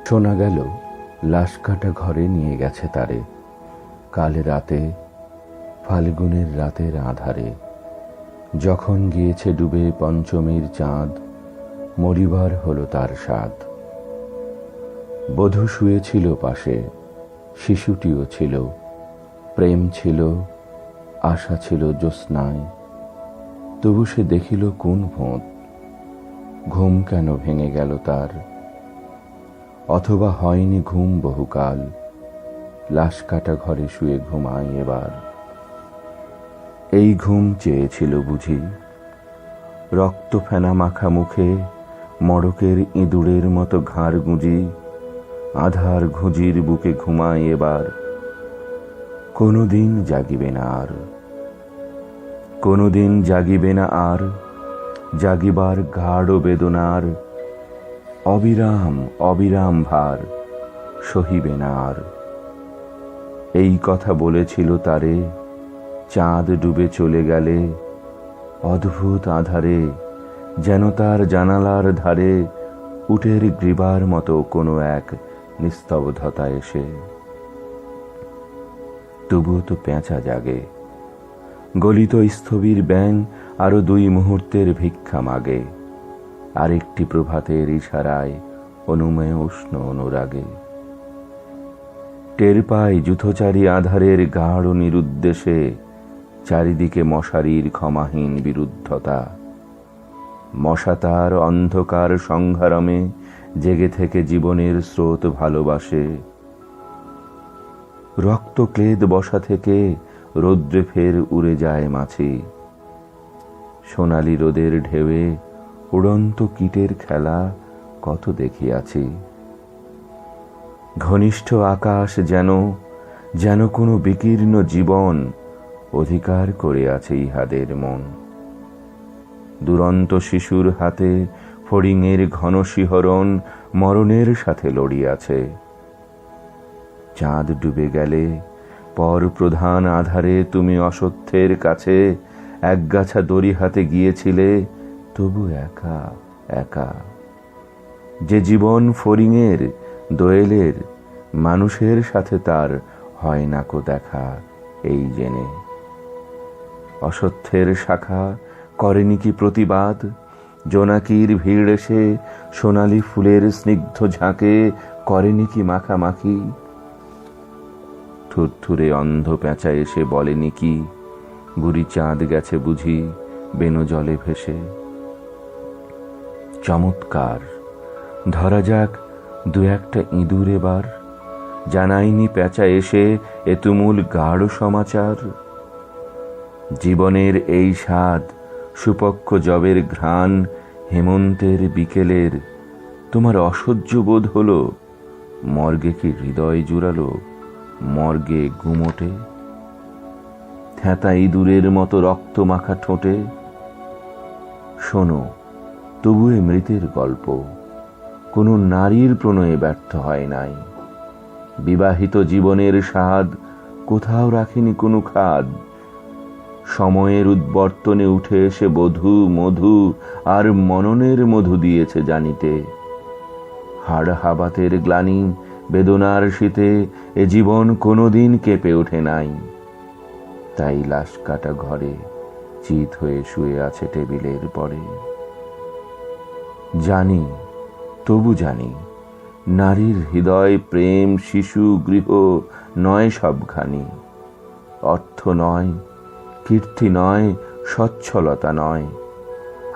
শোনা গেল লাশ কাটা ঘরে নিয়ে গেছে তারে, কাল রাতে, ফাল্গুনের রাতের আধারে, যখন গিয়েছে ডুবে পঞ্চমীর চাঁদ, মরিবার হলো তার স্বাদ। বধূ শুয়েছিল পাশে, শিশুটিও ছিল, প্রেম ছিল, আশা ছিল জ্যোৎস্নায়। তবু সে দেখিল কোন ভোঁত, ঘুম কেন ভেঙে গেল তার? অথবা হয়নি ঘুম বহুকাল, লাশ কাটা ঘরে শুয়ে ঘুমায় এবার। এই ঘুম চেয়েছিল বুঝি, রক্ত ফেনা মাখা মুখে, মড়কের ইঁদুরের মতো ঘাড় গুঁজি, আধার ঘুঁজির বুকে ঘুমায় এবার। কোনোদিন জাগিবে না আর, কোনোদিন জাগিবে না আর, জাগিবার গাঢ় বেদনার অবিরাম অবিরাম ভার সহিবে না আর। এই কথা বলেছিল তারে চাঁদ ডুবে চলে গেলে, অদ্ভুত আধারে, যেন তার জানালার ধারে উটের গ্রীবার মতো কোনো এক নিস্তব্ধতা এসে। তবুও তো পেঁচা জাগে, গলিত স্থবির ব্যাং আরো 2 মুহূর্তের ভিক্ষা মাগে, আরেকটি প্রভাতের ইশারায় অনুমেয় উষ্ণ অনুরাগে। টের পায় যুথচারী আধারের গাঢ় নিরুদ্দেশে, চারিদিকে মশারির ক্ষমাহীন বিরুদ্ধতা। মশা তার অন্ধকার সংঘারমে জেগে থেকে জীবনের স্রোত ভালোবাসে। রক্ত ক্লেদ বসা থেকে রৌদ্রে ফের উড়ে যায় মাছি, সোনালি রোদের ঢেউয়ে উড়ন্ত কীটের খেলা কত দেখিয়াছি। ঘনিষ্ঠ আকাশ যেন যেন কোনো বিকীর্ণ জীবন অধিকার করে আছে ইহাদের মন। দুরন্ত শিশুর হাতে ফড়িংয়ের ঘন শিহরণ মরণের সাথে লড়িয়াছে। চাঁদ ডুবে গেলে পর প্রধান আধারে তুমি অসত্যের কাছে একগাছা দড়ি হাতে গিয়েছিলে, তবু একা একা। যে জীবন ফড়িংয়ের দোয়েলের, মানুষের সাথে তার হয় না কো দেখা এই জেনে। অসত্যের শাখা করেনি কি প্রতিবাদ? জোনাকির ভিড় এসে সোনালি ফুলের স্নিগ্ধ ঝাঁকে করেনি কি মাখামাখি? থুরথুরে অন্ধ পেঁচা এসে বলেনি কি বুড়ি চাঁদ গেছে বুঝি বেনো জলে ভেসে? চমৎকার, ধরা যাক 2-1টা ইঁদুর এবার, জানাইনি পেঁচা এসে এ তুমুল গাঢ় সমাচার। জীবনের এই স্বাদ, সুপক্ষ জবের ঘ্রাণ, হেমন্তের বিকেলের, তোমার অসহ্য বোধ হলো? মর্গে কি হৃদয় জুড়ালো, মর্গে ঘুমোটে? থ্যাঁতা ইঁদুরের মতো রক্ত মাখা ঠোঁটে। শোনো, তবু এ মৃতের গল্প কোনো নারীর প্রণয়ে ব্যর্থ হয় নাই। বিবাহিত জীবনের স্বাদ কোথাও রাখেনি কোনো খাদ। সময়ের উদ্বর্তনে উঠে এসে বধূ মধু আর মননের মধু দিয়েছে জানিতে। হাড় হাবাতের গ্লানি বেদনার শীতে এ জীবন কোনোদিন কেঁপে ওঠে নাই। তাই লাশ কাটা ঘরে চিত হয়ে শুয়ে আছে টেবিলের পরে। জানি, তবু জানি, নারীর হৃদয় প্রেম শিশু গৃহ নয় সবখানি। অর্থ নয়, কীর্তি নয়, সচ্ছলতা নয়,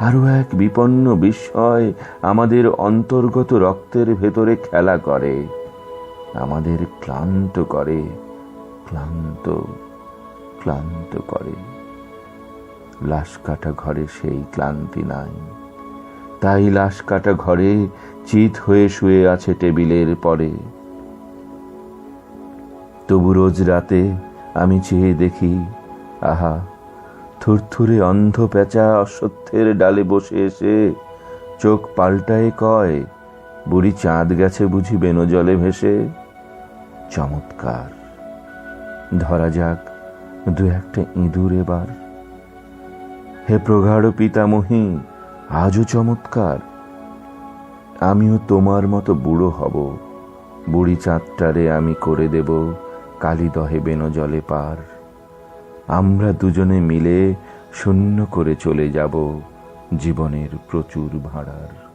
আরো এক বিপন্ন বিস্ময় আমাদের অন্তর্গত রক্তের ভেতরে খেলা করে, আমাদের ক্লান্ত করে, ক্লান্ত ক্লান্ত করে। লাশ কাটা ঘরে সেই ক্লান্তি নাই, তাই লাশ কাটা ঘরে চিত হয়ে শুয়ে আছে টেবিলের পরে। তবু রোজ রাতে আমি চেয়ে দেখি, আহা, থুরথুরে অন্ধ পেঁচা অসত্যের ডালে বসে এসে চোখ পাল্টায় কয়, বুড়ি চাঁদ গেছে বুঝি বেনো জলে ভেসে। চমৎকার, ধরা যাক 2-1টা ইঁদুর এবার। হে প্রগাঢ় পিতামহী, আজও চমৎকার। আমিও তোমার মতো বুড়ো হব, বুড়ি চাঁদটারে আমি করে দেব কালিদহে বেনো জলে পার। আমরা দুজনে মিলে শূন্য করে চলে যাব জীবনের প্রচুর ভাড়ার।